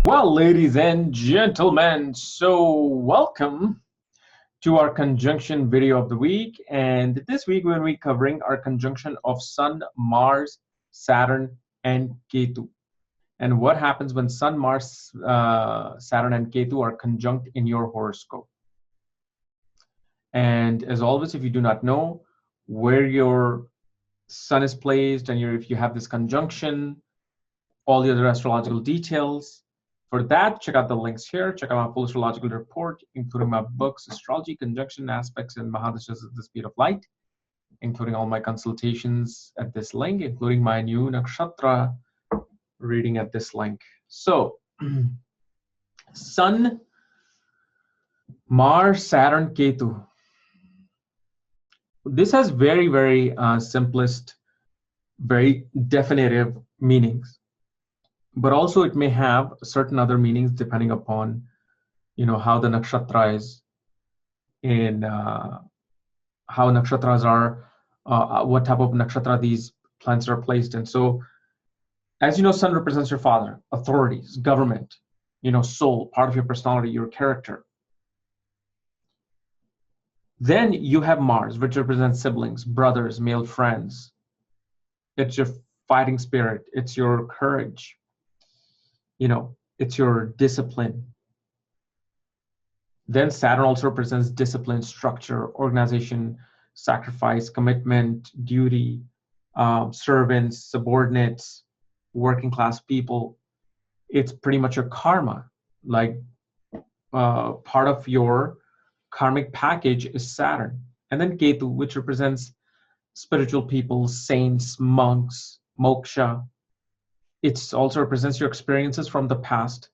Well, ladies and gentlemen, so welcome to our conjunction video of the week. And this week we're going to be covering our conjunction of Sun, Mars, Saturn, and Ketu. And what happens when Sun, Mars, Saturn, and Ketu are conjunct in your horoscope. And as always, if you do not know where your Sun is placed and if you have this conjunction, all the other astrological details, for that, check out the links here. Check out my full astrological report, including my books, Astrology, Conjunction Aspects, and Mahadashas at the Speed of Light, including all my consultations at this link, including my new nakshatra reading at this link. So, Sun, Mars, Saturn, Ketu. This has very simplest, very definitive meanings. But also it may have certain other meanings depending upon, how the nakshatra is and how nakshatras are, what type of nakshatra these planets are placed in. So, as you know, Sun represents your father, authorities, government, soul, part of your personality, your character. Then you have Mars, which represents siblings, brothers, male friends. It's your fighting spirit. It's your courage. It's your discipline. Then Saturn also represents discipline, structure, organization, sacrifice, commitment, duty, servants, subordinates, working class people. It's pretty much your karma. Like part of your karmic package is Saturn. And then Ketu, which represents spiritual people, saints, monks, moksha. It also represents your experiences from the past.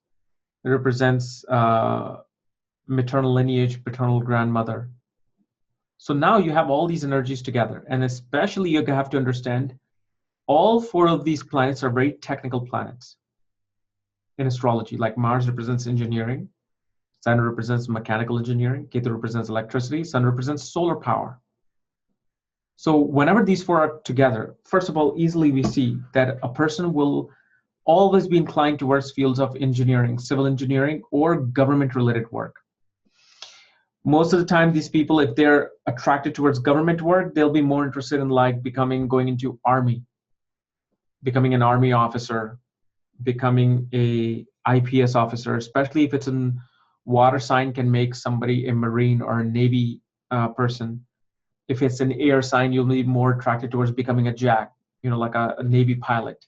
It represents maternal lineage, paternal grandmother. So now you have all these energies together. And especially you have to understand all four of these planets are very technical planets in astrology. Like Mars represents engineering, Saturn represents mechanical engineering, Ketu represents electricity, Sun represents solar power. So whenever these four are together, first of all, easily we see that a person will always be inclined towards fields of engineering, civil engineering, or government-related work. Most of the time, these people, if they're attracted towards government work, they'll be more interested in going into army, becoming an army officer, becoming a IPS officer, especially if it's in water sign, can make somebody a Marine or a Navy person. If it's an air sign, you'll be more attracted towards becoming a JAG, like a Navy pilot.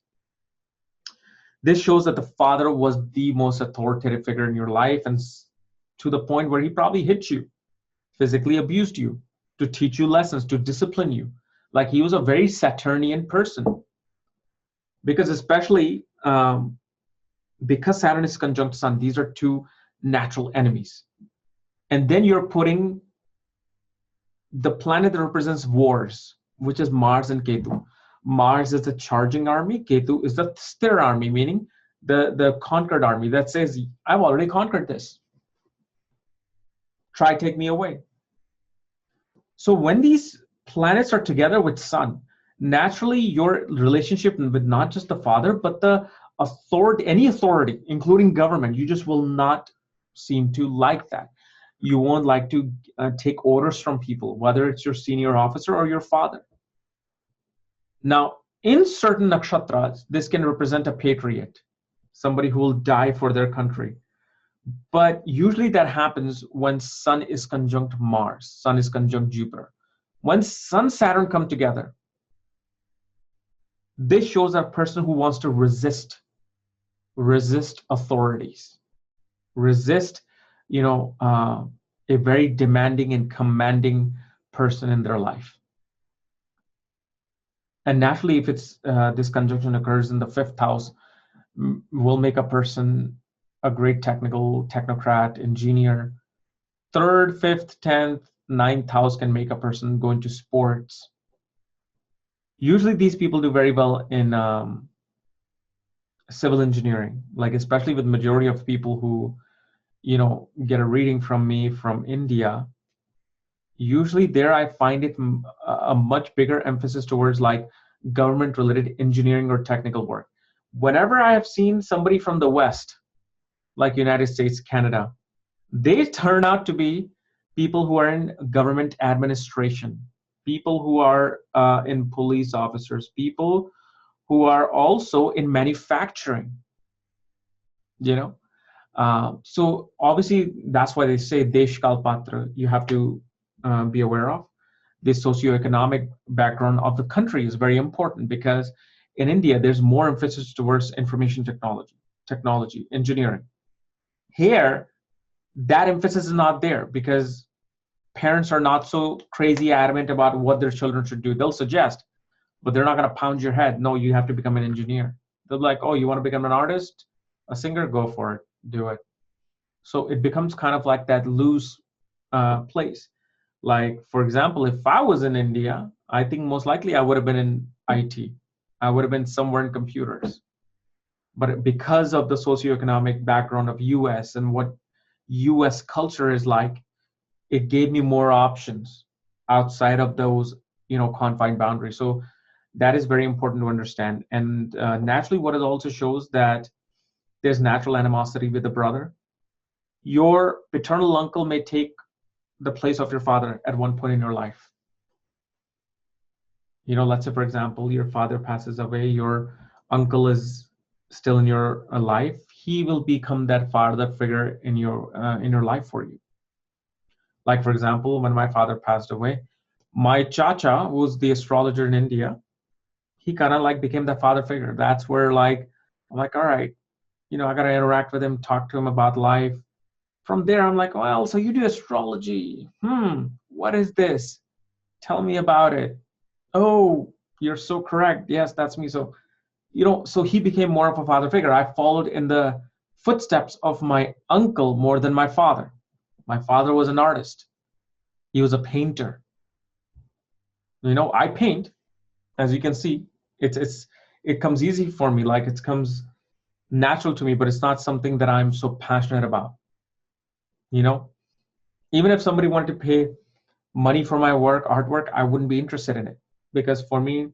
This shows that the father was the most authoritative figure in your life, and to the point where he probably hit you, physically abused you, to teach you lessons, to discipline you. Like he was a very Saturnian person. Because especially because Saturn is conjunct Sun, these are two natural enemies. And then you're putting the planet that represents wars, which is Mars and Ketu. Mars is the charging army, Ketu is the stir army, meaning the conquered army that says, I've already conquered this. Try take me away. So when these planets are together with Sun, naturally your relationship with not just the father, but the authority, any authority, including government, you just will not seem to like that. You won't like to take orders from people, whether it's your senior officer or your father. Now, in certain nakshatras, this can represent a patriot, somebody who will die for their country. But usually that happens when Sun is conjunct Mars, Sun is conjunct Jupiter. When Sun, Saturn come together, this shows a person who wants to resist authorities, resist, a very demanding and commanding person in their life. And naturally, if it's this conjunction occurs in the 5th house, will make a person a great technocrat, engineer. 3rd, 5th, 10th, 9th house can make a person go into sports. Usually these people do very well in civil engineering, like especially with majority of people who, get a reading from me from India. Usually there I find it a much bigger emphasis towards like government related engineering or technical work. Whenever I have seen somebody from the West like United States, Canada, they turn out to be people who are in government administration, people who are in police officers, people who are also in manufacturing, you know. So obviously that's why they say Desh Kalpatra, you have to be aware of. The socioeconomic background of the country is very important, because in India, there's more emphasis towards information technology, engineering. Here, that emphasis is not there, because parents are not so crazy adamant about what their children should do. They'll suggest, but they're not going to pound your head. No, you have to become an engineer. They're like, oh, you want to become an artist, a singer? Go for it, do it. So it becomes kind of like that loose place. Like, for example, if I was in India, I think most likely I would have been in IT. I would have been somewhere in computers. But because of the socioeconomic background of US and what US culture is like, it gave me more options outside of those, confined boundaries. So that is very important to understand. And naturally, what it also shows that there's natural animosity with the brother. Your paternal uncle may take the place of your father at one point in your life. Let's say, for example, your father passes away, your uncle is still in your life. He will become that father figure in your life for you. Like, for example, when my father passed away, my chacha, who was the astrologer in India, he kind of like became that father figure. That's where I'm like, all right, I got to interact with him, talk to him about life. From there, I'm like, well, so you do astrology. What is this? Tell me about it. Oh, you're so correct. Yes, that's me. So, so he became more of a father figure. I followed in the footsteps of my uncle more than my father. My father was an artist. He was a painter. I paint, as you can see. It comes easy for me. Like, it comes natural to me, but it's not something that I'm so passionate about. Even if somebody wanted to pay money for my artwork, I wouldn't be interested in it, because for me,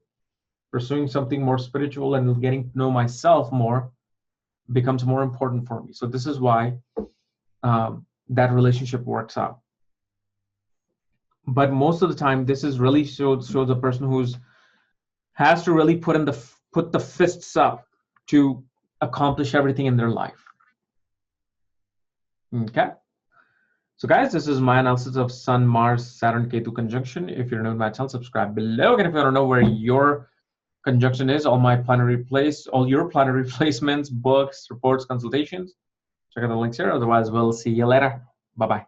pursuing something more spiritual and getting to know myself more becomes more important for me. So this is why that relationship works out. But most of the time, this is really shows a person who's has to really put the fists up to accomplish everything in their life. Okay. So guys, this is my analysis of Sun, Mars, Saturn, Ketu conjunction. If you're new to my channel, subscribe below. And if you want to know where your conjunction is, all your planetary placements, books, reports, consultations, check out the links here. Otherwise, we'll see you later. Bye-bye.